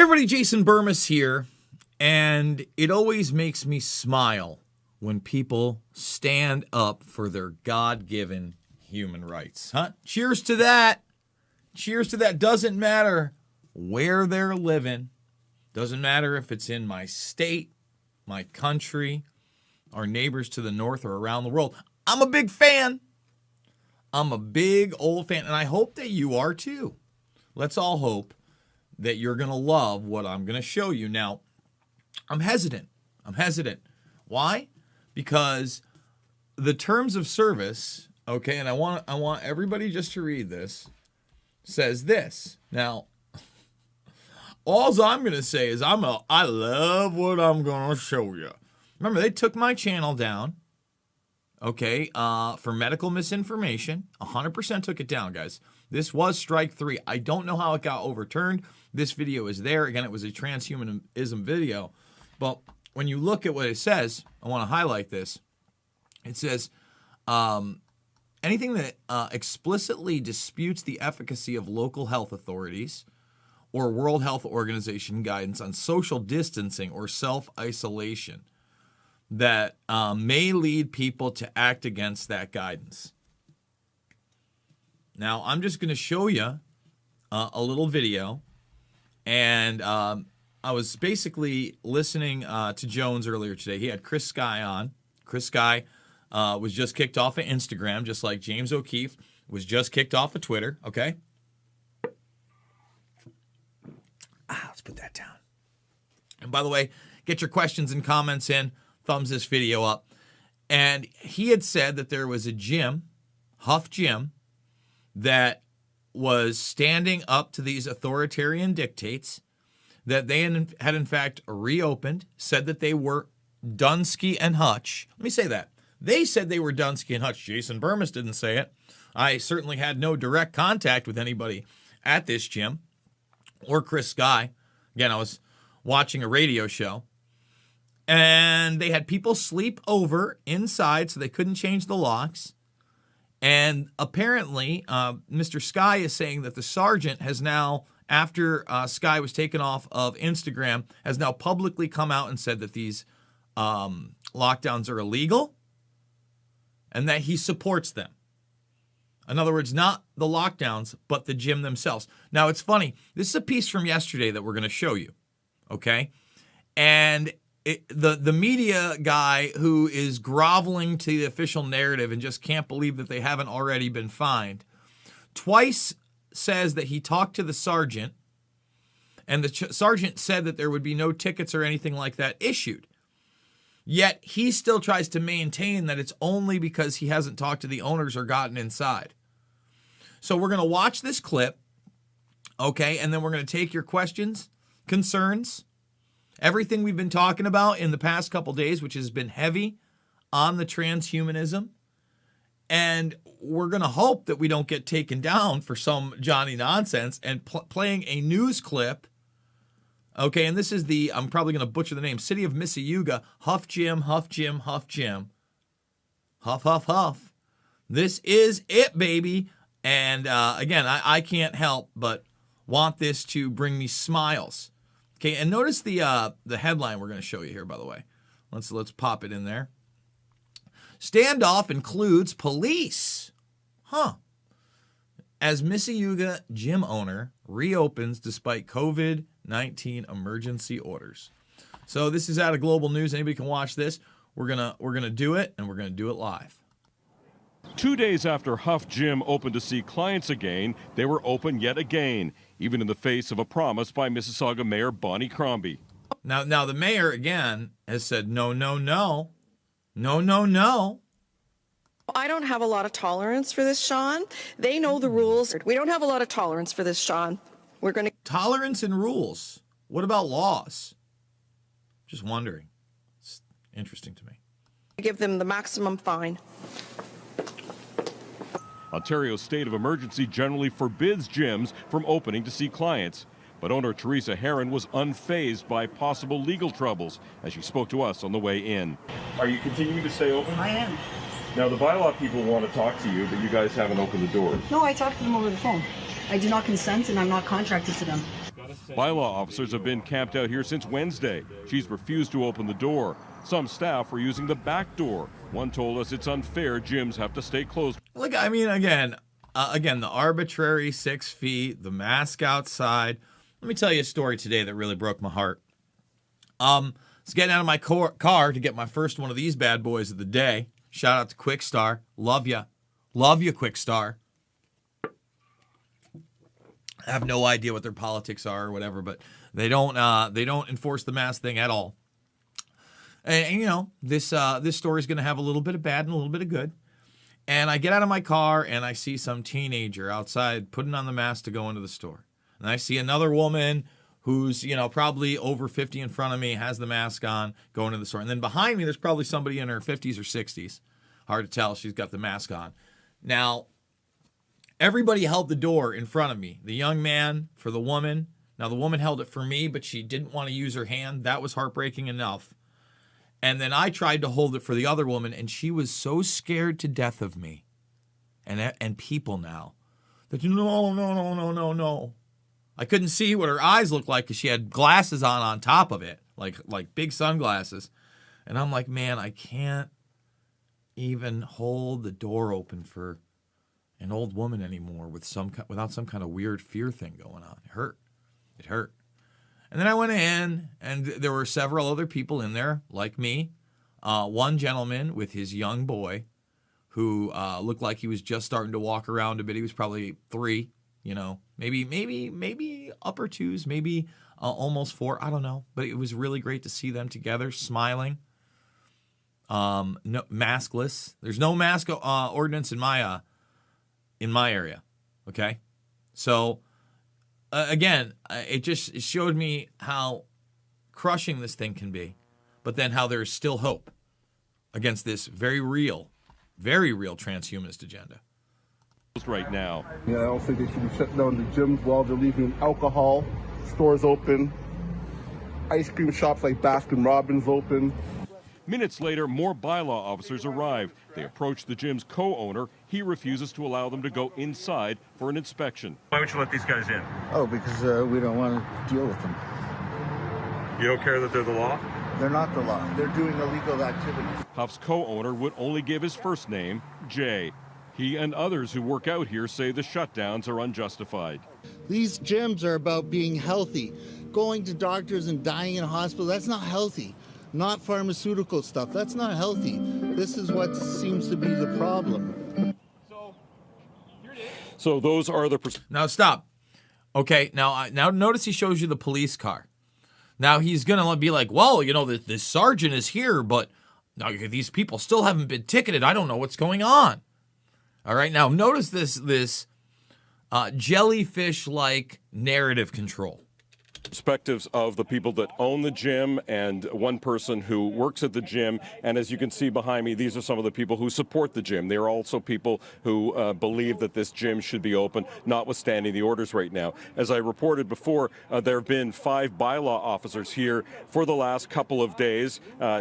Everybody, Jason Burmis here, and it always makes me smile when people stand up for their God-given human rights. Huh? Cheers to that. Cheers to that. Doesn't matter where they're living. Doesn't matter if it's in my state, my country, our neighbors to the north or around the world. I'm a big fan. I'm a big old fan, and I hope that you are too. Let's all hope that you're going to love what I'm going to show you. Now, I'm hesitant. Why? Because the terms of service, okay, and I want everybody just to read this, says this. Now, all I'm going to say is I love what I'm going to show you. Remember, they took my channel down, okay, for medical misinformation. 100% took it down, guys. This was strike 3. I don't know how it got overturned. This video is there. Again, it was a transhumanism video. But when you look at what it says, I want to highlight this. It says, anything that explicitly disputes the efficacy of local health authorities or World Health Organization guidance on social distancing or self-isolation that may lead people to act against that guidance. Now, I'm just going to show you a little video. And I was basically listening to Jones earlier today. He had Chris Sky on. Chris Sky was just kicked off of Instagram, just like James O'Keefe was just kicked off of Twitter. Okay? Let's put that down. And by the way, get your questions and comments in. Thumbs this video up. And he had said that there was a gym, HUF gym, that was standing up to these authoritarian dictates, that they had in fact reopened, said that they were Dunsky and Hutch. Let me say that. They said they were Dunsky and Hutch. Jason Burmis didn't say it. I certainly had no direct contact with anybody at this gym or Chris Sky. Again, I was watching a radio show. And they had people sleep over inside so they couldn't change the locks. And apparently, Mr. Sky is saying that the sergeant has now, after Sky was taken off of Instagram, has now publicly come out and said that these lockdowns are illegal and that he supports them. In other words, not the lockdowns, but the gym themselves. Now, it's funny. This is a piece from yesterday that we're going to show you, okay? And the media guy who is groveling to the official narrative and just can't believe that they haven't already been fined, twice says that he talked to the sergeant, and the sergeant said that there would be no tickets or anything like that issued. Yet he still tries to maintain that it's only because he hasn't talked to the owners or gotten inside. So we're going to watch this clip, okay, and then we're going to take your questions, concerns, everything we've been talking about in the past couple days, which has been heavy on the transhumanism. And we're going to hope that we don't get taken down for some Johnny nonsense and playing a news clip. Okay, and this is I'm probably going to butcher the name, City of Mississauga, HUF Gym, HUF Gym, HUF Gym. Huff, huff, huff. This is it, baby. And again, I can't help but want this to bring me smiles. Okay, and notice the headline we're going to show you here, by the way. Let's pop it in there. Standoff includes police. As Mississauga gym owner reopens despite COVID-19 emergency orders. So this is out of Global News. Anybody can watch this. We're gonna do it, and we're gonna do it live. 2 days after HUF Gym opened to see clients again, they were open yet again, even in the face of a promise by Mississauga Mayor Bonnie Crombie. Now the mayor, again, has said no, no, no. No, no, no. I don't have a lot of tolerance for this, Sean. They know the rules. We don't have a lot of tolerance for this, Sean. We're going to... Tolerance and rules. What about laws? Just wondering. It's interesting to me. Give them the maximum fine. Ontario's state of emergency generally forbids gyms from opening to see clients. But owner Teresa Heron was unfazed by possible legal troubles as she spoke to us on the way in. Are you continuing to stay open? I am. Now, the bylaw people want to talk to you, but you guys haven't opened the doors. No, I talked to them over the phone. I do not consent, and I'm not contracted to them. Bylaw officers have been camped out here since Wednesday. She's refused to open the door. Some staff were using the back door. One told us it's unfair gyms have to stay closed. Look, I mean, again, the arbitrary 6 feet, the mask outside. Let me tell you a story today that really broke my heart. I was getting out of my car to get my first one of these bad boys of the day. Shout out to Quickstar. Love you. Love you, Quickstar. I have no idea what their politics are or whatever, but they don't enforce the mask thing at all. And you know, this story is going to have a little bit of bad and a little bit of good. And I get out of my car and I see some teenager outside putting on the mask to go into the store. And I see another woman who's, you know, probably over 50 in front of me, has the mask on, going to the store. And then behind me, there's probably somebody in her 50s or 60s. Hard to tell. She's got the mask on. Now, everybody held the door in front of me. The young man for the woman. Now, the woman held it for me, but she didn't want to use her hand. That was heartbreaking enough. And then I tried to hold it for the other woman, and she was so scared to death of me and people now that no. I couldn't see what her eyes looked like because she had glasses on top of it, like big sunglasses. And I'm like, man, I can't even hold the door open for an old woman anymore without some kind of weird fear thing going on. It hurt. It hurt. And then I went in, and there were several other people in there, like me. One gentleman with his young boy who looked like he was just starting to walk around a bit. He was probably 3, you know, maybe upper 2s, maybe almost 4. I don't know. But it was really great to see them together, smiling. No, maskless. There's no mask ordinance in my area. Okay, so. Again, it showed me how crushing this thing can be, but then how there is still hope against this very real transhumanist agenda. Right now. Yeah, I don't think they should be shutting down the gyms while they're leaving alcohol stores open, ice cream shops like Baskin Robbins open. Minutes later, more bylaw officers arrive. They approach the gym's co-owner. He refuses to allow them to go inside for an inspection. Why would you let these guys in? Oh, because we don't want to deal with them. You don't care that they're the law? They're not the law. They're doing illegal activities. HUF's co-owner would only give his first name, Jay. He and others who work out here say the shutdowns are unjustified. These gyms are about being healthy. Going to doctors and dying in a hospital, that's not healthy. Not pharmaceutical stuff. That's not healthy. This is what seems to be the problem. So those are the... Now stop. Okay, now notice he shows you the police car. Now he's going to be like, well, you know, this sergeant is here, but now these people still haven't been ticketed. I don't know what's going on. All right, now notice this jellyfish-like narrative control. Perspectives of the people that own the gym and one person who works at the gym. And as you can see behind me, these are some of the people who support the gym. They are also people who believe that this gym should be open, notwithstanding the orders right now. As I reported before, there have been 5 bylaw officers here for the last couple of days.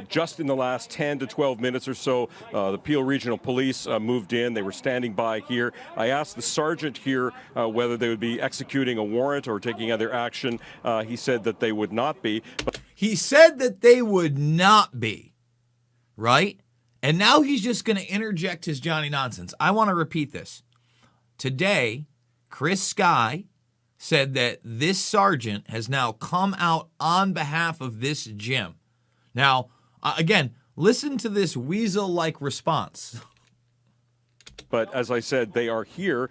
Just in the last 10 to 12 minutes or so, the Peel Regional Police moved in. They were standing by here. I asked the sergeant here whether they would be executing a warrant or taking other action. He said that they would not be. He said that they would not be, right? And now he's just going to interject his Johnny nonsense. I want to repeat this. Today, Chris Sky said that this sergeant has now come out on behalf of this gym. Now, again, listen to this weasel-like response. But as I said, they are here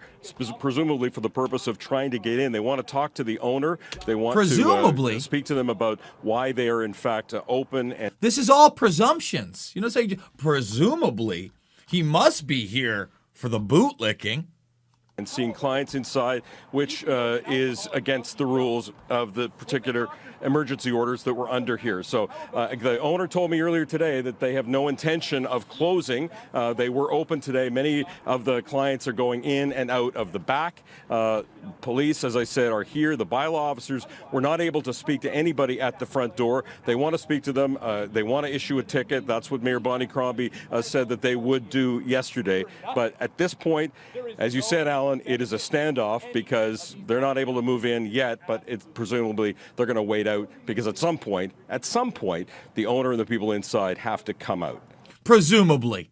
presumably for the purpose of trying to get in. They want to talk to the owner. They want to speak to them about why they are in fact open. And this is all presumptions. You know, say presumably he must be here for the bootlicking. And seeing clients inside, which is against the rules of the particular emergency orders that were under here. So the owner told me earlier today that they have no intention of closing. They were open today. Many of the clients are going in and out of the back. Police, as I said, are here. The bylaw officers were not able to speak to anybody at the front door. They want to speak to them. They want to issue a ticket. That's what Mayor Bonnie Crombie said that they would do yesterday. But at this point, as you said, Alan, it is a standoff because they're not able to move in yet, but presumably they're going to wait out because at some point, the owner and the people inside have to come out. Presumably.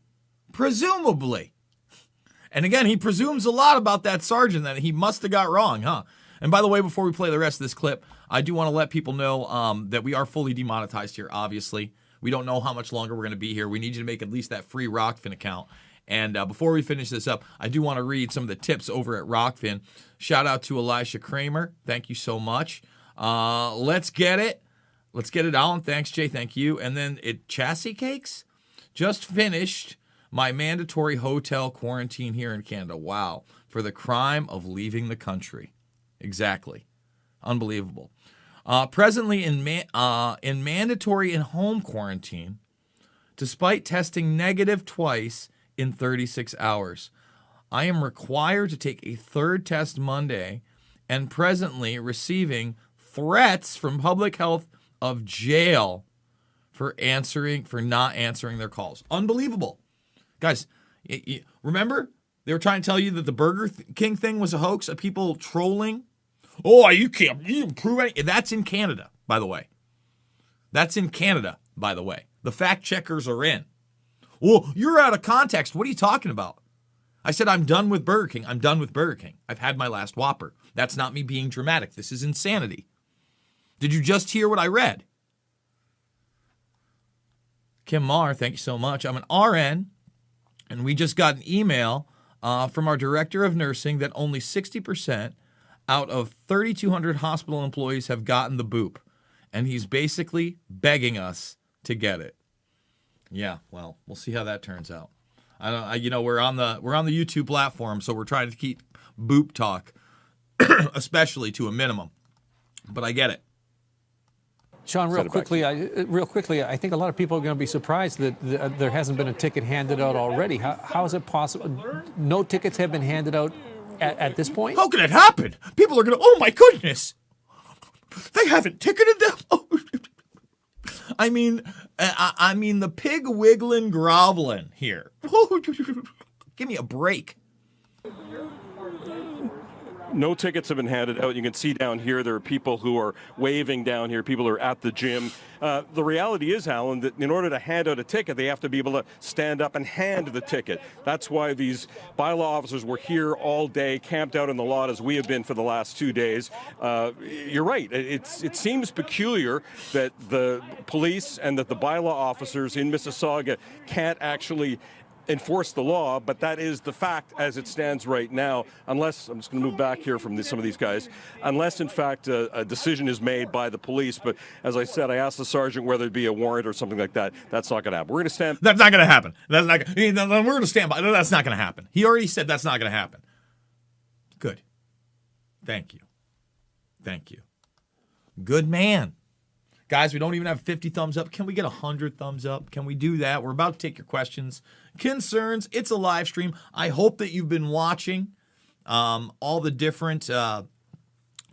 And again, he presumes a lot about that sergeant that he must have got wrong, huh? And by the way, before we play the rest of this clip, I do want to let people know that we are fully demonetized here, obviously. We don't know how much longer we're going to be here. We need you to make at least that free Rockfin account. And before we finish this up, I do want to read some of the tips over at Rockfin. Shout out to Elisha Kramer. Thank you so much. Let's get it. Let's get it, Alan. Thanks, Jay. Thank you. And then Chassis Cakes just finished my mandatory hotel quarantine here in Canada. Wow. For the crime of leaving the country. Exactly. Unbelievable. Presently in mandatory and home quarantine, despite testing negative twice in 36 hours. I am required to take a third test Monday and presently receiving threats from public health of jail for not answering their calls. Unbelievable. Guys, remember they were trying to tell you that the Burger King thing was a hoax of people trolling? Oh, you can't prove anything. That's in Canada, by the way. The fact checkers are in. Well, you're out of context. What are you talking about? I said, I'm done with Burger King. I've had my last Whopper. That's not me being dramatic. This is insanity. Did you just hear what I read? Kim Marr, thank you so much. I'm an RN, and we just got an email from our director of nursing that only 60% out of 3,200 hospital employees have gotten the boop, and he's basically begging us to get it. Yeah, well, we'll see how that turns out. We're on the YouTube platform, so we're trying to keep boop talk, especially to a minimum. But I get it. Sean, real quickly, I think a lot of people are going to be surprised that there hasn't been a ticket handed out already. How is it possible? No tickets have been handed out at this point? How can it happen? People are going to, oh my goodness, they haven't ticketed them. Oh. I mean, the pig wiggling, groveling here. Give me a break. No tickets have been handed out. You can see down here there are people who are waving down here, people who are at the gym. The reality is, Alan, that in order to hand out a ticket, they have to be able to stand up and hand the ticket. That's why these bylaw officers were here all day, camped out in the lot as we have been for the last 2 days. You're right. It seems peculiar that the police and that the bylaw officers in Mississauga can't actually enforce the law, but that is the fact as it stands right now, unless, I'm just going to move back here from some of these guys, unless in fact a decision is made by the police. But as I said, I asked the sergeant whether it be a warrant or something like that. That's not going to happen. We're going to stand. That's not going to happen. We're going to stand by. That's not going to happen. He already said that's not going to happen. Good. Thank you. Good man. Guys, we don't even have 50 thumbs up. Can we get 100 thumbs up? Can we do that? We're about to take your questions, concerns. It's a live stream. I hope that you've been watching all the different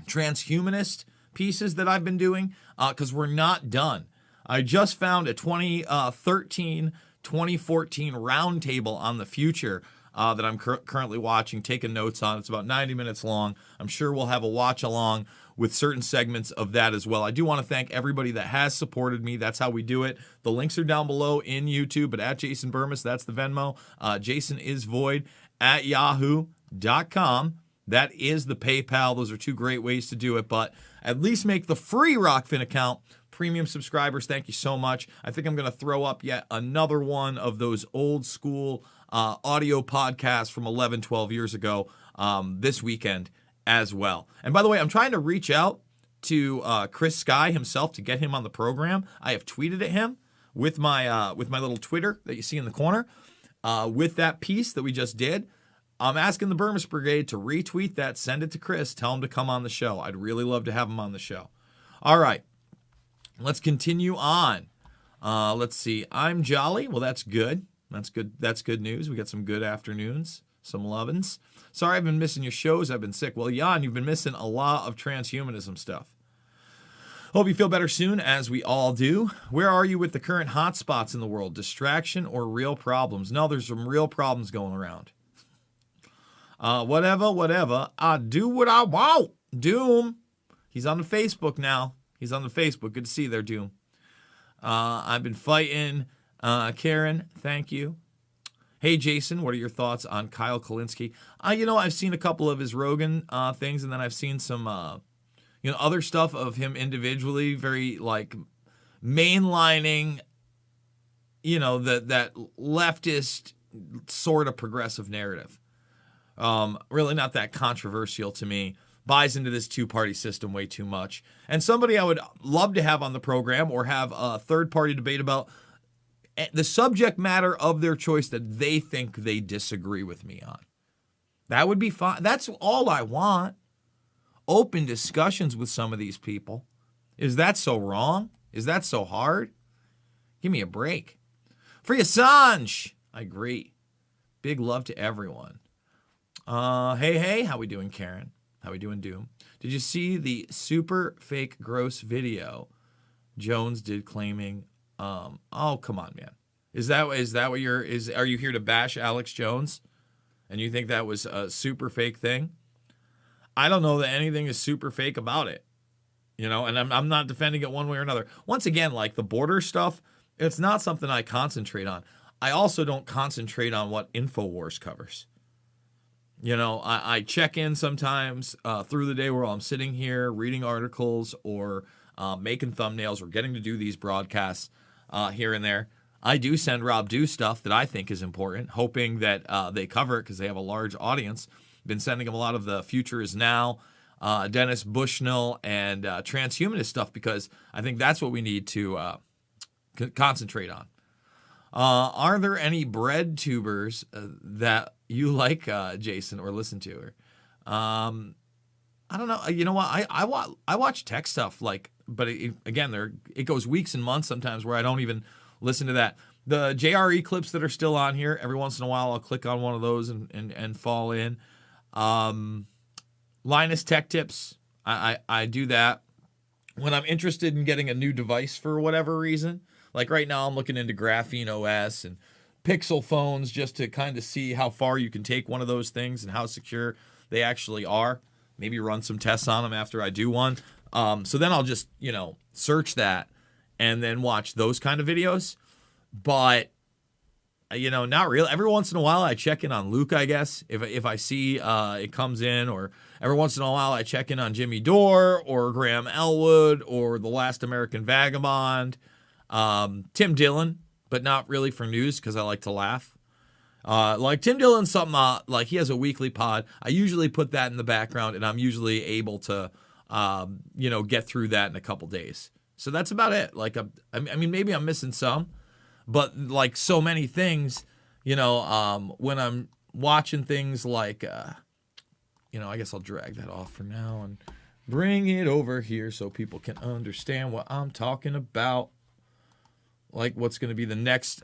transhumanist pieces that I've been doing because we're not done. I just found a 2013-2014 roundtable on the future that I'm currently watching, taking notes on. It's about 90 minutes long. I'm sure we'll have a watch along with certain segments of that as well. I do want to thank everybody that has supported me. That's how we do it. The links are down below in YouTube, but at Jason Burmis, that's the Venmo. Jason is Void at yahoo.com. That is the PayPal. Those are two great ways to do it, but at least make the free Rockfin account. Premium subscribers, thank you so much. I think I'm going to throw up yet another one of those old school audio podcasts from 11, 12 years ago this weekend as well. And by the way, I'm trying to reach out to Chris Sky himself to get him on the program. I have tweeted at him with my little Twitter that you see in the corner with that piece that we just did. I'm asking the Burmis Brigade to retweet that, send it to Chris, tell him to come on the show. I'd really love to have him on the show. All right. Let's continue on. Let's see. I'm jolly. Well, that's good. That's good. That's good news. We got some good afternoons, some lovin's. Sorry, I've been missing your shows. I've been sick. Well, Jan, you've been missing a lot of transhumanism stuff. Hope you feel better soon, as we all do. Where are you with the current hotspots in the world? Distraction or real problems? No, there's some real problems going around. Whatever. I do what I want. Doom. He's on the Facebook now. He's on the Facebook. Good to see you there, Doom. I've been fighting. Karen, thank you. Hey, Jason, what are your thoughts on Kyle Kulinski? I've seen a couple of his Rogan things, and then I've seen some, other stuff of him individually, very, mainlining, that leftist sort of progressive narrative. Really not that controversial to me. Buys into this two-party system way too much. And somebody I would love to have on the program or have a third-party debate about the subject matter of their choice that they think they disagree with me on. That would be fine. That's all I want. Open discussions with some of these people. Is that so wrong? Is that so hard? Give me a break. Free Assange. I agree. Big love to everyone. Hey, how we doing, Karen? How we doing, Doom? Did you see the super fake gross video Jones did claiming? Oh, come on, man. Is that what are you here to bash Alex Jones? And you think that was a super fake thing? I don't know that anything is super fake about it. And I'm not defending it one way or another. Once again, like the border stuff, it's not something I concentrate on. I also don't concentrate on what InfoWars covers. I check in sometimes through the day where I'm sitting here reading articles or making thumbnails or getting to do these broadcasts here and there. I do send Rob Dew stuff that I think is important, hoping that they cover it because they have a large audience. Been sending him a lot of the Future Is Now, Dennis Bushnell, and transhumanist stuff because I think that's what we need to concentrate on. Are there any bread tubers that you like, Jason, or listen to? Or, I don't know. You know what? I watch tech stuff, but it goes weeks and months sometimes where I don't even listen to that. The JRE clips that are still on here, every once in a while I'll click on one of those and fall in. Linus Tech Tips, I do that when I'm interested in getting a new device for whatever reason. Like right now I'm looking into Graphene OS and Pixel phones just to kind of see how far you can take one of those things and how secure they actually are. Maybe run some tests on them after I do one. So then I'll just, search that and then watch those kind of videos. But, not really. Every once in a while I check in on Luke, I guess, if I see it comes in, or every once in a while I check in on Jimmy Dore or Graham Elwood or The Last American Vagabond, Tim Dillon, but not really for news because I like to laugh. Like Tim Dillon's something, he has a weekly pod. I usually put that in the background and I'm usually able to, get through that in a couple days. So that's about it. Maybe I'm missing some, but so many things, when I'm watching things I guess I'll drag that off for now and bring it over here so people can understand what I'm talking about. What's going to be the next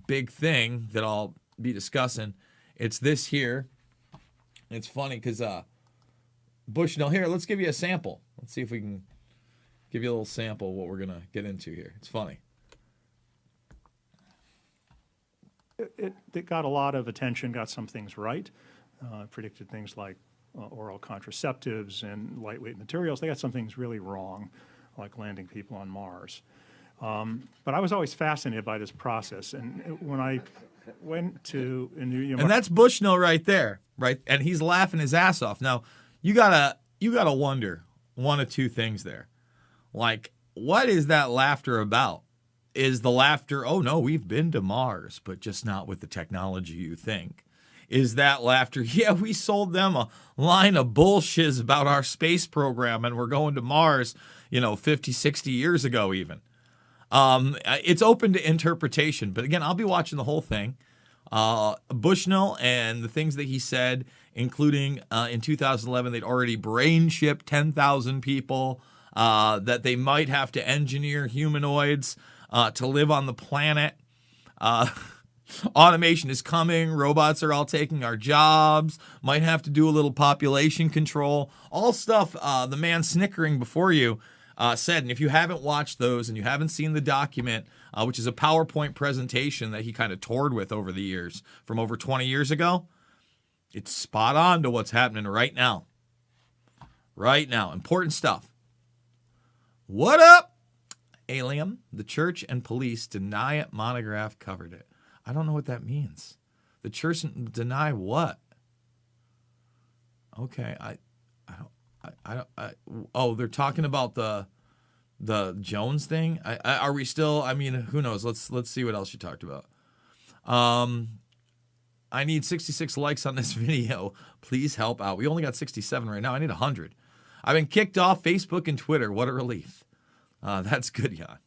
big thing that I'll be discussing. It's this here. It's funny because Bushnell, here, let's give you a sample. Let's see if we can give you a little sample of what we're going to get into here. It's funny. It got a lot of attention, got some things right, predicted things like oral contraceptives and lightweight materials. They got some things really wrong, like landing people on Mars. But I was always fascinated by this process. And when I went to New York, and that's Bushnell right there, right? And he's laughing his ass off. Now, you gotta wonder one of two things there. What is that laughter about? Is the laughter, oh no, we've been to Mars, but just not with the technology you think? Is that laughter, yeah, we sold them a line of bullshit about our space program and we're going to Mars, 50, 60 years ago even? It's open to interpretation, but again, I'll be watching the whole thing. Bushnell and the things that he said, including in 2011, they'd already brain shipped 10,000 people that they might have to engineer humanoids to live on the planet. Automation is coming. Robots are all taking our jobs. Might have to do a little population control. All stuff the man snickering before you said. And if you haven't watched those and you haven't seen the document, which is a PowerPoint presentation that he kind of toured with over the years from over 20 years ago, it's spot on to what's happening right now. Right now. Important stuff. What up, Alien? The church and police deny it. Monograph covered it. I don't know what that means. The church deny what? Okay, oh, they're talking about the Jones thing. Are we still? I mean, who knows? Let's see what else you talked about. I need 66 likes on this video. Please help out. We only got 67 right now. I need 100. I've been kicked off Facebook and Twitter. What a relief. That's good, Jan.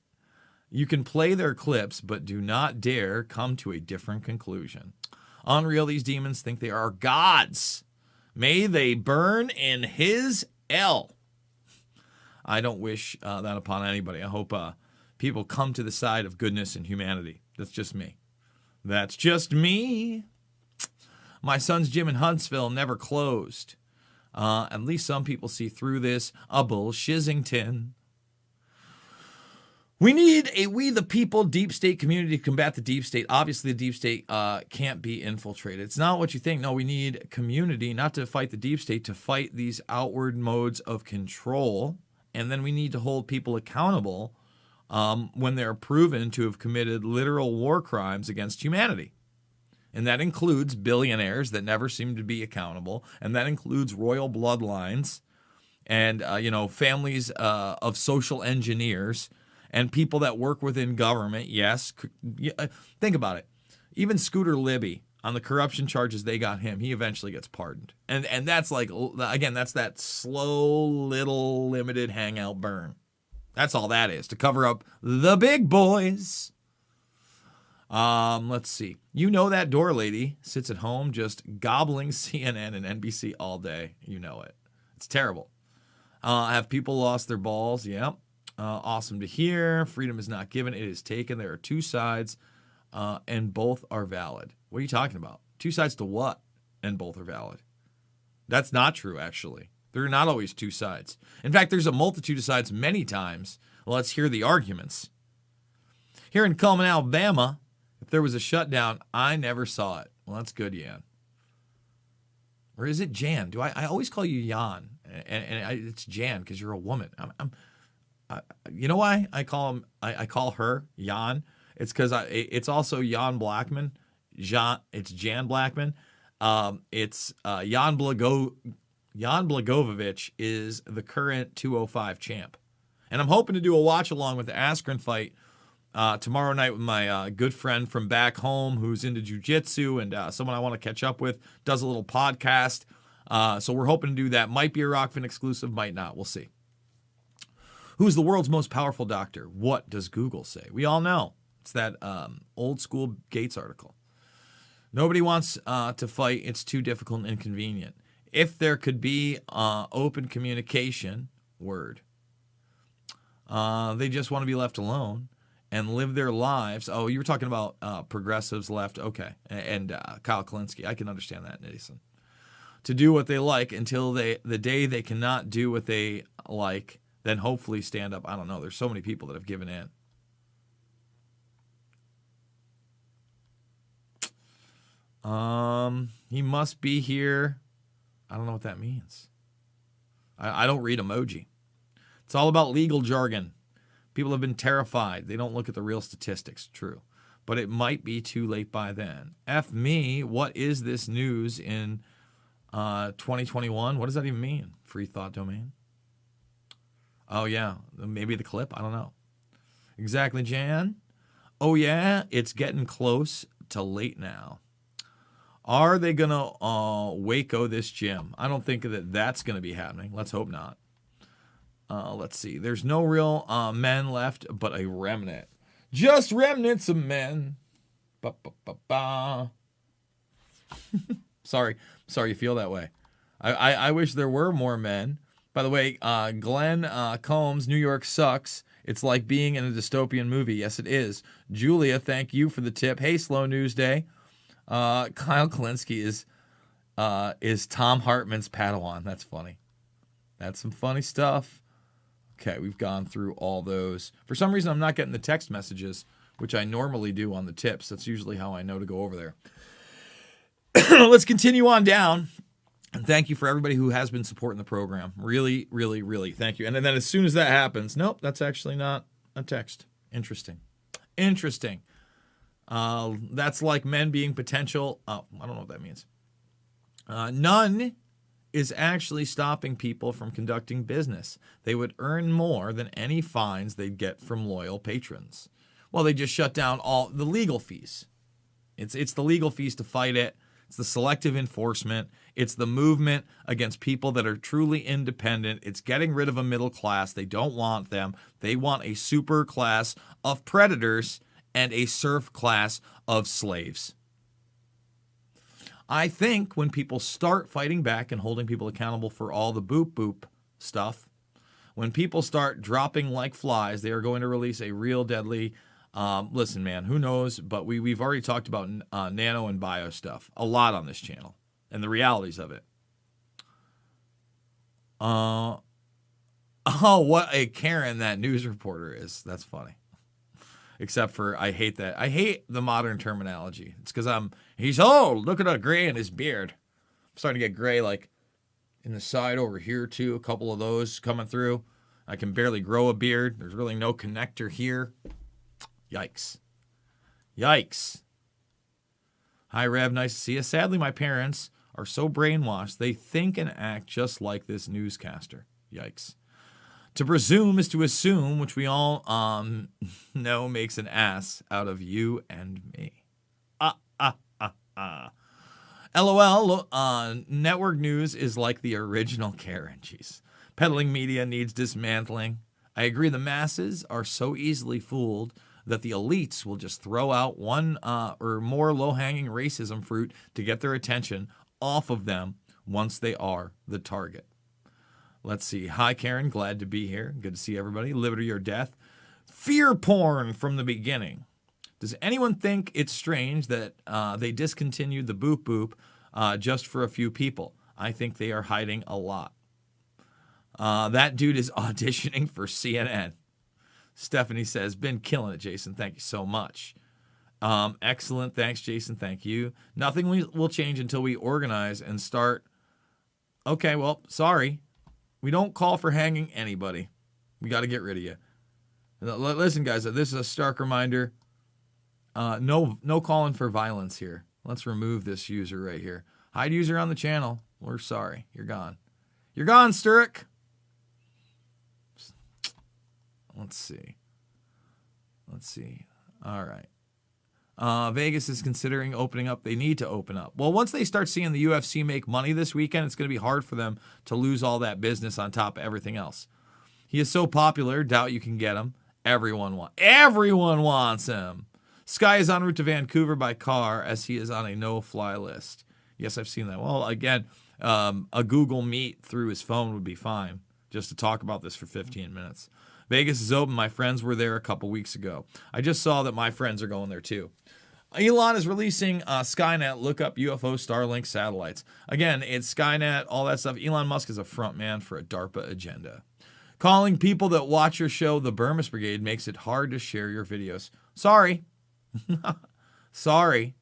You can play their clips, but do not dare come to a different conclusion. Unreal, these demons think they are gods. May they burn in his hell. I don't wish that upon anybody. I hope people come to the side of goodness and humanity. That's just me. That's just me. My son's gym in Huntsville never closed. At least some people see through this. A bullshizington. We need a we the people deep state community to combat the deep state. Obviously, the deep state can't be infiltrated. It's not what you think. No, we need community, not to fight the deep state, to fight these outward modes of control. And then we need to hold people accountable when they're proven to have committed literal war crimes against humanity. And that includes billionaires that never seem to be accountable. And that includes royal bloodlines and, families of social engineers. And people that work within government, yes. Think about it. Even Scooter Libby, on the corruption charges they got him, he eventually gets pardoned. And that's like, again, that's that slow, little, limited hangout burn. That's all that is, to cover up the big boys. Let's see. You know that door lady sits at home just gobbling CNN and NBC all day. You know it. It's terrible. Have people lost their balls? Yep. Awesome to hear. Freedom is not given. It is taken. There are two sides, and both are valid. What are you talking about? Two sides to what? And both are valid. That's not true, actually. There are not always two sides. In fact, there's a multitude of sides many times. Well, let's hear the arguments. Here in Cullman, Alabama, if there was a shutdown, I never saw it. Well, that's good, Jan. Or is it Jan? I always call you Jan, and it's Jan because you're a woman. You know why I call her Jan? It's because it's also Jan Blackman. It's Jan Blackman. It's Jan Blagojevich is the current 205 champ, and I'm hoping to do a watch along with the Askren fight tomorrow night with my good friend from back home who's into jiu-jitsu and someone I want to catch up with. Does a little podcast, so we're hoping to do that. Might be a Rockfin exclusive, might not. We'll see. Who's the world's most powerful doctor? What does Google say? We all know. It's that old school Gates article. Nobody wants to fight. It's too difficult and inconvenient. If there could be open communication, word, they just want to be left alone and live their lives. Oh, you were talking about progressives left. Okay. And Kyle Kalinske. I can understand that, Edison. To do what they like until the day they cannot do what they like, then hopefully stand up. I don't know. There's so many people that have given in. He must be here. I don't know what that means. I don't read emoji. It's all about legal jargon. People have been terrified. They don't look at the real statistics. True. But it might be too late by then. F me. What is this news in 2021? What does that even mean? Free thought domain? Oh, yeah. Maybe the clip. I don't know. Exactly, Jan. Oh, yeah. It's getting close to late now. Are they going to Waco this gym? I don't think that that's going to be happening. Let's hope not. Let's see. There's no real men left, but a remnant. Just remnants of men. Ba, ba, ba, ba. Sorry you feel that way. I wish there were more men. By the way, Glenn Combs, New York sucks. It's like being in a dystopian movie. Yes, it is. Julia, thank you for the tip. Hey, Slow News Day. Kyle Kalinske is Tom Hartman's Padawan. That's funny. That's some funny stuff. Okay, we've gone through all those. For some reason, I'm not getting the text messages, which I normally do on the tips. That's usually how I know to go over there. Let's continue on down. And thank you for everybody who has been supporting the program. Really, really, really thank you. And then as soon as that happens, nope, that's actually not a text. Interesting. Interesting. That's like men being potential. Oh, I don't know what that means. None is actually stopping people from conducting business. They would earn more than any fines they'd get from loyal patrons. Well, they just shut down all the legal fees. It's the legal fees to fight it. It's the selective enforcement. It's the movement against people that are truly independent. It's getting rid of a middle class. They don't want them. They want a super class of predators and a serf class of slaves. I think when people start fighting back and holding people accountable for all the boop stuff, when people start dropping like flies, they are going to release a real deadly. Listen, man, who knows? But we've already talked about nano and bio stuff a lot on this channel and the realities of it. Oh, what a Karen that news reporter is. That's funny. Except for I hate that. I hate the modern terminology. It's because he's old. Look at the gray in his beard. I'm starting to get gray like in the side over here too. A couple of those coming through. I can barely grow a beard. There's really no connector here. Yikes. Yikes. Hi, Rev. Nice to see you. Sadly, my parents are so brainwashed, they think and act just like this newscaster. Yikes. To presume is to assume, which we all know makes an ass out of you and me. LOL, network news is like the original Karen. Jeez. Peddling media needs dismantling. I agree the masses are so easily fooled that the elites will just throw out one or more low-hanging racism fruit to get their attention off of them once they are the target. Let's see. Hi, Karen. Glad to be here. Good to see everybody. Liberty or death. Fear porn from the beginning. Does anyone think it's strange that they discontinued the boop boop just for a few people? I think they are hiding a lot. That dude is auditioning for CNN. Stephanie says, been killing it, Jason. Thank you so much. Excellent. Thanks, Jason. Thank you. Nothing will change until we organize and start. Okay, well, sorry. We don't call for hanging anybody. We got to get rid of you. Listen, guys, this is a stark reminder. No calling for violence here. Let's remove this user right here. Hide user on the channel. We're sorry. You're gone. You're gone, Sturrock. Let's see. All right. Vegas is considering opening up. They need to open up. Well, once they start seeing the UFC make money this weekend, it's going to be hard for them to lose all that business on top of everything else. He is so popular, doubt you can get him. Everyone wants him. Sky is en route to Vancouver by car as he is on a no-fly list. Yes, I've seen that. Well, again, a Google Meet through his phone would be fine just to talk about this for 15 minutes. Vegas is open. My friends were there a couple weeks ago. I just saw that my friends are going there too. Elon is releasing Skynet. Look up UFO Starlink satellites. Again, it's Skynet, all that stuff. Elon Musk is a front man for a DARPA agenda. Calling people that watch your show the Burmese Brigade makes it hard to share your videos. Sorry. Sorry.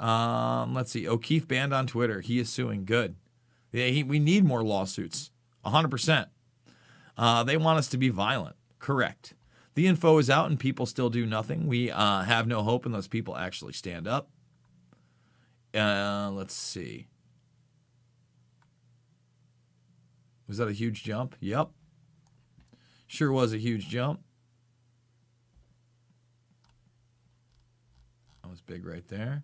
Let's see. O'Keefe banned on Twitter. He is suing. Good. Yeah, we need more lawsuits. 100%. They want us to be violent. Correct. The info is out and people still do nothing. We have no hope unless people actually stand up. Let's see. Was that a huge jump? Yep. Sure was a huge jump. That was big right there.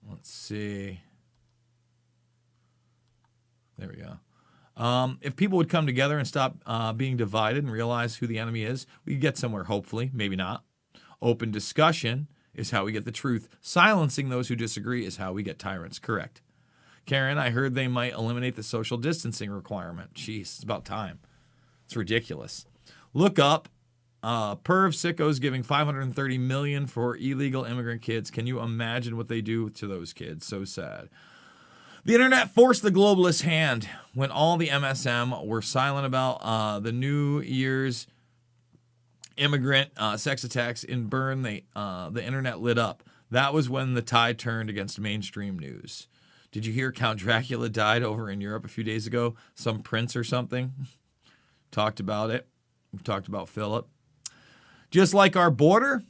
Let's see. There we go. If people would come together and stop being divided and realize who the enemy is, we could get somewhere, hopefully. Maybe not. Open discussion is how we get the truth. Silencing those who disagree is how we get tyrants. Correct. Karen, I heard they might eliminate the social distancing requirement. Jeez, it's about time. It's ridiculous. Look up perv sickos giving $530 million for illegal immigrant kids. Can you imagine what they do to those kids? So sad. The internet forced the globalist hand when all the MSM were silent about the New Year's immigrant sex attacks in Bern. The internet lit up. That was when the tide turned against mainstream news. Did you hear Count Dracula died over in Europe a few days ago? Some prince or something talked about it. We talked about Philip. Just like our border,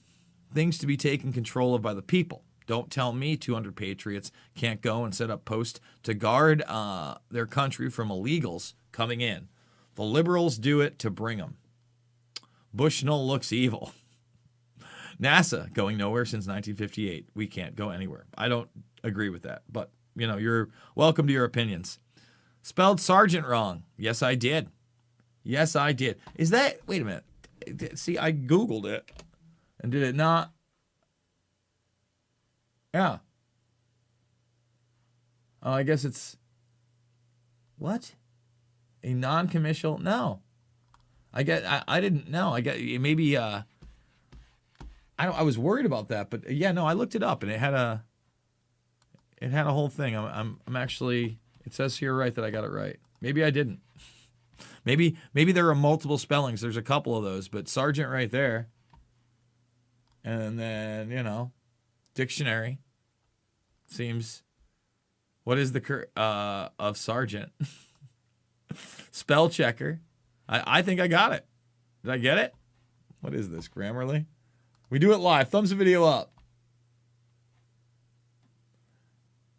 things to be taken control of by the people. Don't tell me 200 patriots can't go and set up posts to guard their country from illegals coming in. The liberals do it to bring them. Bushnell looks evil. NASA going nowhere since 1958. We can't go anywhere. I don't agree with that, but you know, you're welcome to your opinions. Spelled sergeant wrong. Yes, I did. Yes, I did. Is that, wait a minute. See, I Googled it and did it not? Yeah. Oh, I guess it's, what? A non-commissional? No. I didn't know. I get maybe I was worried about that, but yeah, no, I looked it up and it had a whole thing. I'm actually, it says here right that I got it right. Maybe I didn't. Maybe there are multiple spellings. There's a couple of those, but sergeant right there. And then, you know, dictionary seems, what is the of sergeant? Spell checker. I think I got it. Did I get it? What is this, Grammarly? We do it live. Thumbs the video up.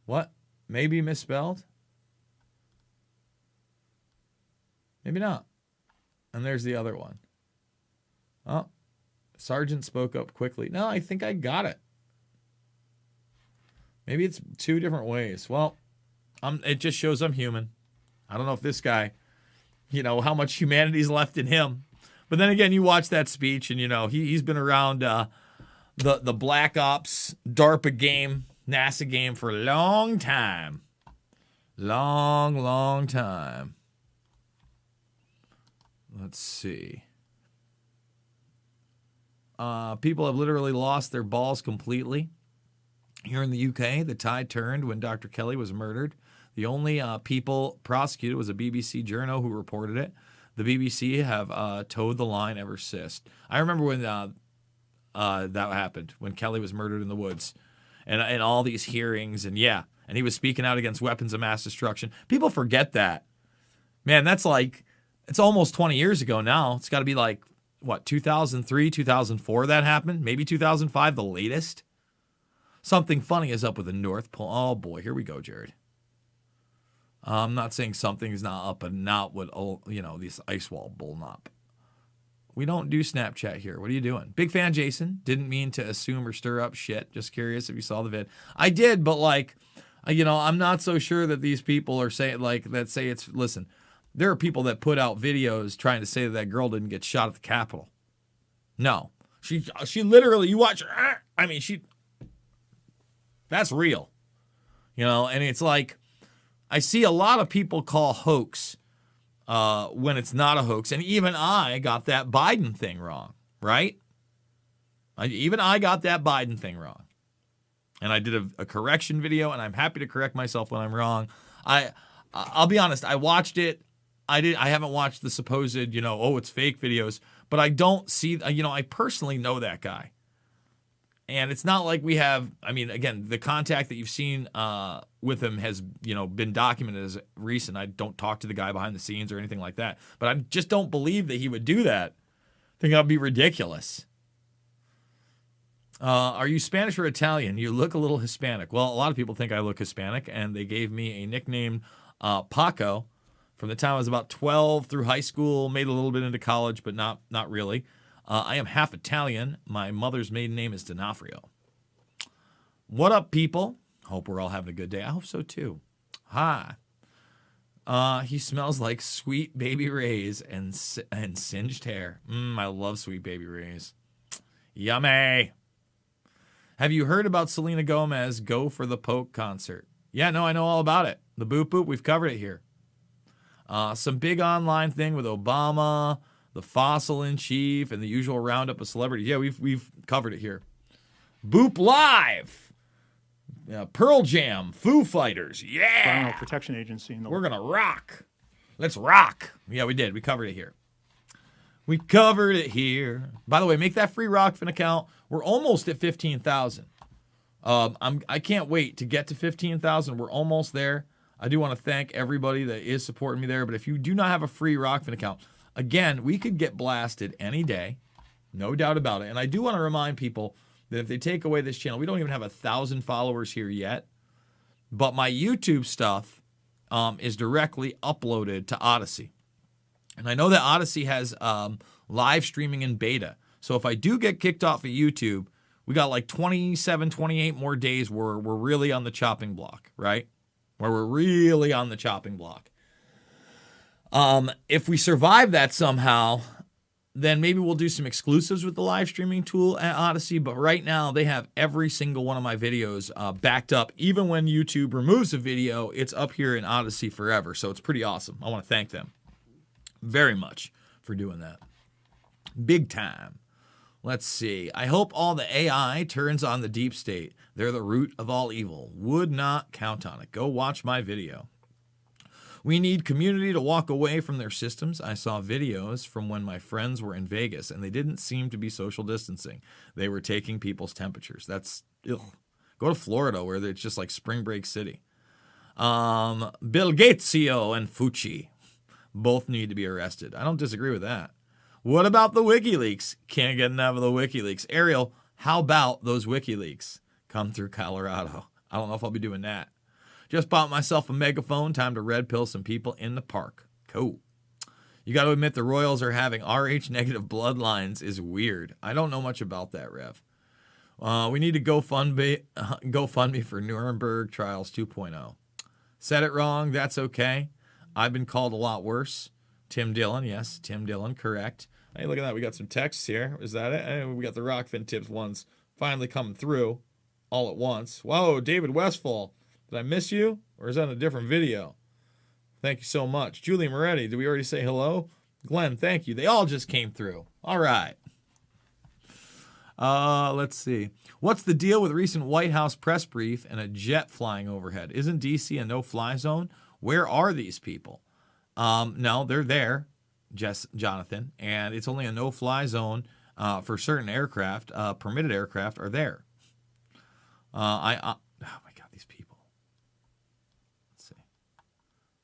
What? Maybe misspelled? Maybe not. And there's the other one. Oh, Sergeant spoke up quickly. No, I think I got it. Maybe it's two different ways. Well, it just shows I'm human. I don't know if this guy, you know, how much humanity's left in him. But then again, you watch that speech and, you know, he's been around the Black Ops, DARPA game, NASA game for a long time. Long time. Let's see. People have literally lost their balls completely. Here in the UK, the tide turned when Dr. Kelly was murdered. The only people prosecuted was a BBC journo who reported it. The BBC have towed the line ever since. I remember when that happened, when Kelly was murdered in the woods. And all these hearings, and yeah, and he was speaking out against weapons of mass destruction. People forget that. Man, that's like, it's almost 20 years ago now. It's got to be like, what, 2003, 2004 that happened? Maybe 2005, the latest? Something funny is up with the North Pole. Oh, boy, here we go, Jared. I'm not saying something's not up and not what, you know, this ice wall bull not. We don't do Snapchat here. What are you doing? Big fan, Jason. Didn't mean to assume or stir up shit. Just curious if you saw the vid. I did, but like, you know, I'm not so sure that these people are saying, like, that say it's, listen, there are people that put out videos trying to say that girl didn't get shot at the Capitol. No. She literally, you watch her, I mean, that's real. You know, and it's like, I see a lot of people call hoax when it's not a hoax. And even I got that Biden thing wrong, right? Even I got that Biden thing wrong. And I did a correction video, and I'm happy to correct myself when I'm wrong. I'll be honest, I watched it. I haven't watched the supposed, you know, oh, it's fake videos. But I don't see, you know, I personally know that guy. And it's not like we have, I mean, again, the contact that you've seen with him has, you know, been documented as recent. I don't talk to the guy behind the scenes or anything like that. But I just don't believe that he would do that. I think that would be ridiculous. Are you Spanish or Italian? You look a little Hispanic. Well, a lot of people think I look Hispanic, and they gave me a nickname, Paco, from the time I was about 12 through high school, made a little bit into college, but not really. I am half Italian. My mother's maiden name is D'Onofrio. What up, people? Hope we're all having a good day. I hope so, too. Hi. He smells like Sweet Baby Ray's and singed hair. I love Sweet Baby Ray's. Yummy. Have you heard about Selena Gomez Go for the Poke concert? Yeah, no, I know all about it. The boop boop, we've covered it here. Some big online thing with Obama, the fossil in chief, and the usual roundup of celebrities. Yeah, we've covered it here. Boop Live. Pearl Jam, Foo Fighters. Yeah. Environmental Protection Agency. We're going to rock. Let's rock. Yeah, we did. We covered it here. We covered it here. By the way, make that free Rockfin account. We're almost at 15,000. I can't wait to get to 15,000. We're almost there. I do want to thank everybody that is supporting me there. But if you do not have a free Rockfin account, again, we could get blasted any day. No doubt about it. And I do want to remind people that if they take away this channel, we don't even have 1,000 followers here yet. But my YouTube stuff is directly uploaded to Odyssey. And I know that Odyssey has live streaming in beta. So if I do get kicked off of YouTube, we got like 27, 28 more days where we're really on the chopping block, right? Where we're really on the chopping block. If we survive that somehow, then maybe we'll do some exclusives with the live streaming tool at Odyssey. But right now, they have every single one of my videos backed up. Even when YouTube removes a video, it's up here in Odyssey forever. So it's pretty awesome. I want to thank them very much for doing that. Big time. Let's see. I hope all the AI turns on the deep state. They're the root of all evil. Would not count on it. Go watch my video. We need community to walk away from their systems. I saw videos from when my friends were in Vegas, and they didn't seem to be social distancing. They were taking people's temperatures. That's, ugh. Go to Florida, where it's just like spring break city. Bill Gatesio and Fucci both need to be arrested. I don't disagree with that. What about the WikiLeaks? Can't get enough of the WikiLeaks. Ariel, how about those WikiLeaks? Come through Colorado. I don't know if I'll be doing that. Just bought myself a megaphone. Time to red pill some people in the park. Cool. You got to admit the Royals are having Rh negative bloodlines is weird. I don't know much about that, Rev. We need to GoFundMe for Nuremberg Trials 2.0. Said it wrong. That's okay. I've been called a lot worse. Tim Dillon, yes, Tim Dillon, correct. Hey, look at that. We got some texts here. Is that it? Hey, we got the Rockfin tips ones finally coming through all at once. Whoa, David Westfall. Did I miss you? Or is that a different video? Thank you so much. Julie Moretti, did we already say hello? Glenn, thank you. They all just came through. All right. Let's see. What's the deal with recent White House press brief and a jet flying overhead? Isn't D.C. a no-fly zone? Where are these people? No, they're there, Jonathan, and it's only a no-fly zone for certain aircraft. Permitted aircraft are there. Oh my God, these people. Let's see.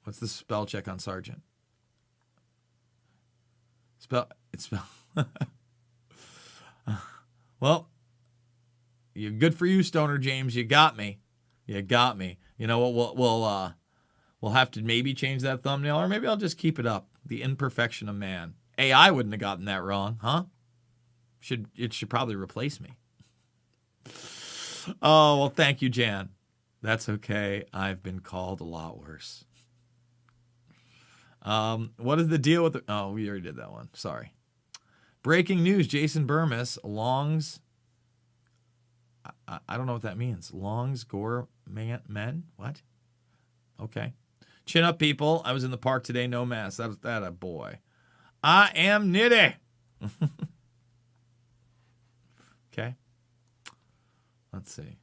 What's the spell check on Sergeant? It's well, good for you, Stoner James. You got me. You got me. You know what? We'll have to maybe change that thumbnail, or maybe I'll just keep it up. The imperfection of man. AI wouldn't have gotten that wrong, huh? It should probably replace me. Oh, well, thank you, Jan. That's okay. I've been called a lot worse. What is the deal with oh, we already did that one. Sorry. Breaking news, Jason Burmis, Longs. I don't know what that means. Longs, gore, men? What? Okay. Chin up, people. I was in the park today, no mask. That a boy. I am nitty. Okay. Let's see.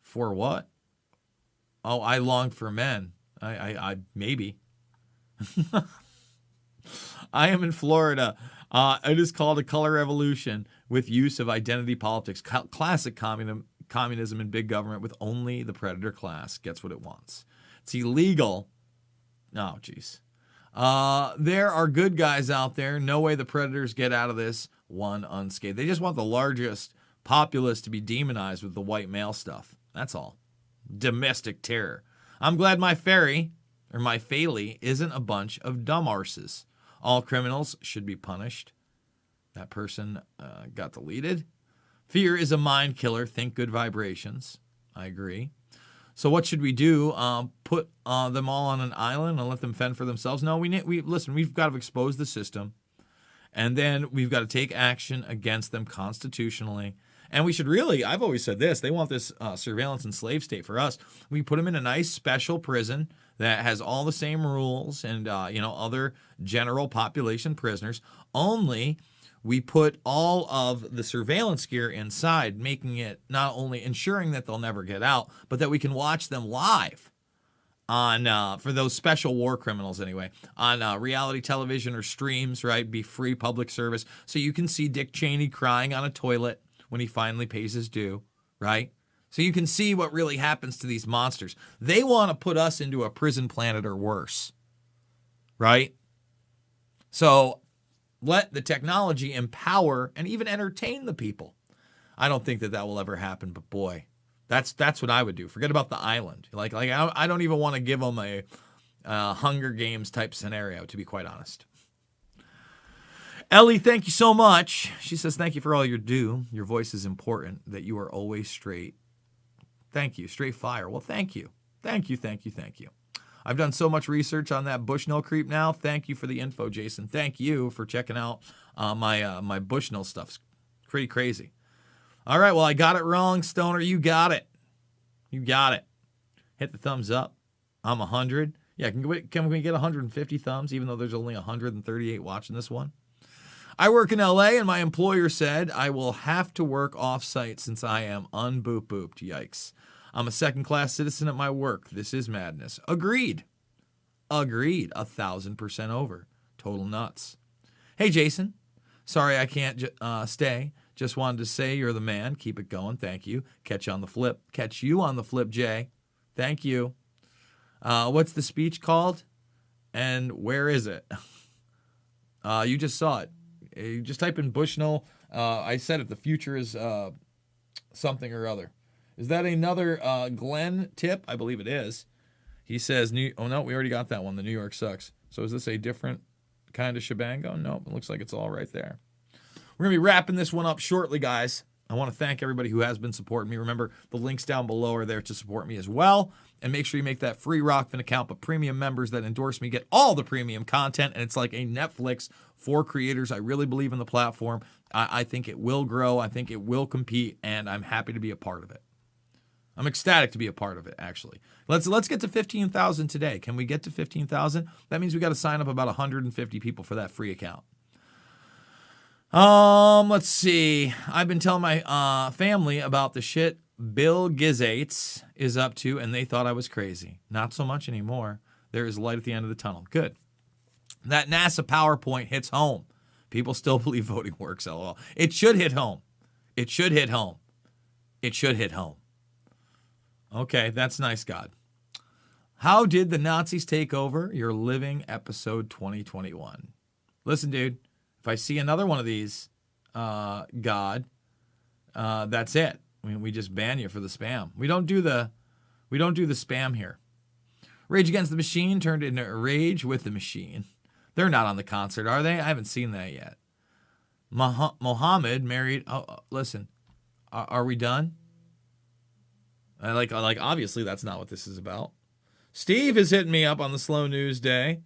For what? Oh, I long for men. I maybe. I am in Florida. It is called a color revolution with use of identity politics. Classic communism and big government with only the predator class gets what it wants. It's illegal. Oh, jeez. There are good guys out there. No way the predators get out of this one unscathed. They just want the largest populace to be demonized with the white male stuff. That's all. Domestic terror. I'm glad my fairy isn't a bunch of dumb arses. All criminals should be punished. That person got deleted. Fear is a mind killer. Think good vibrations. I agree. So what should we do? Put them all on an island and let them fend for themselves? No, listen, we've got to expose the system. And then we've got to take action against them constitutionally. And we should really, I've always said this, they want this surveillance and slave state for us. We put them in a nice special prison that has all the same rules and, other general population prisoners. Only we put all of the surveillance gear inside, making it not only ensuring that they'll never get out, but that we can watch them live on, for those special war criminals anyway, on reality television or streams, right? Be free public service. So you can see Dick Cheney crying on a toilet when he finally pays his due, right? So you can see what really happens to these monsters. They want to put us into a prison planet or worse, right? So let the technology empower and even entertain the people. I don't think that will ever happen, but boy, that's what I would do. Forget about the island. Like I don't even want to give them a Hunger Games type scenario, to be quite honest. Ellie, thank you so much. She says, thank you for all you do. Your voice is important, that you are always straight. Thank you. Straight fire. Well, thank you. Thank you, thank you, thank you. I've done so much research on that Bushnell creep now. Thank you for the info, Jason. Thank you for checking out my Bushnell stuff. It's pretty crazy. All right, well, I got it wrong, Stoner. You got it. You got it. Hit the thumbs up. I'm 100. Yeah, can we get 150 thumbs, even though there's only 138 watching this one? I work in LA, and my employer said I will have to work off-site since I am unboop-booped. Yikes. I'm a second-class citizen at my work. This is madness. Agreed. 1,000% over. Total nuts. Hey, Jason. Sorry I can't stay. Just wanted to say you're the man. Keep it going. Thank you. Catch you on the flip. Catch you on the flip, Jay. Thank you. What's the speech called? And where is it? You just saw it. You just type in Bushnell. I said it. The future is something or other. Is that another Glenn tip? I believe it is. He says, oh, no, we already got that one. The New York sucks. So is this a different kind of shebango? No, it looks like it's all right there. We're going to be wrapping this one up shortly, guys. I want to thank everybody who has been supporting me. Remember, the links down below are there to support me as well. And make sure you make that free Rockfin account. But premium members that endorse me get all the premium content. And it's like a Netflix for creators. I really believe in the platform. I think it will grow. I think it will compete. And I'm happy to be a part of it. I'm ecstatic to be a part of it, actually. Let's get to 15,000 today. Can we get to 15,000? That means we got to sign up about 150 people for that free account. Let's see. I've been telling my family about the shit Bill Gizates is up to, and they thought I was crazy. Not so much anymore. There is light at the end of the tunnel. Good. That NASA PowerPoint hits home. People still believe voting works, lol. It should hit home. It should hit home. It should hit home. Okay, that's nice, God. How did the Nazis take over your living episode 2021? Listen, dude, if I see another one of these, God, that's it. I mean, we just ban you for the spam. We don't do the spam here. Rage Against the Machine turned into Rage with the Machine. They're not on the concert, are they? I haven't seen that yet. Mohammed married. Oh, listen, are we done? Like obviously that's not what this is about. Steve is hitting me up on the slow news day.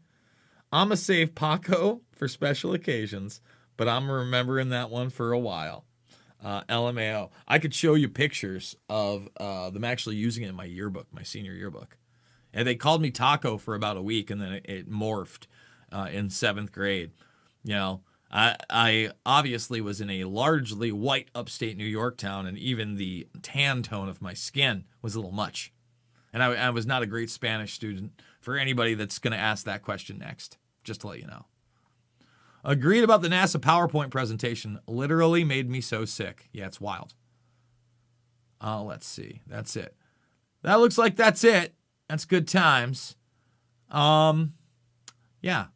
I'ma save Paco for special occasions, but I'm remembering that one for a while. LMAO. I could show you pictures of them actually using it in my yearbook, my senior yearbook. And they called me Taco for about a week, and then it morphed in 7th grade. You know, I obviously was in a largely white upstate New York town, and even the tan tone of my skin was a little much. And I was not a great Spanish student for anybody that's going to ask that question next, just to let you know. Agreed about the NASA PowerPoint presentation. Literally made me so sick. Yeah, it's wild. Let's see. That's it. That looks like that's it. That's good times. Yeah.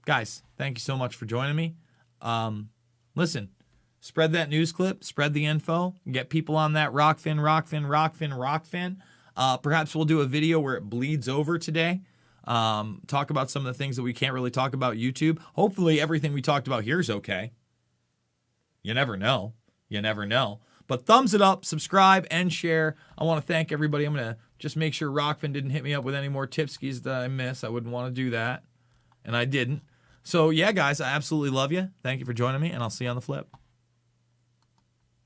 Guys, thank you so much for joining me. Listen, spread that news clip, spread the info, get people on that Rockfin. Perhaps we'll do a video where it bleeds over today. Talk about some of the things that we can't really talk about YouTube. Hopefully everything we talked about here is okay. You never know. You never know. But thumbs it up, subscribe, and share. I want to thank everybody. I'm going to just make sure Rockfin didn't hit me up with any more tipskis that I miss. I wouldn't want to do that. And I didn't. So, yeah, guys, I absolutely love you. Thank you for joining me, and I'll see you on the flip.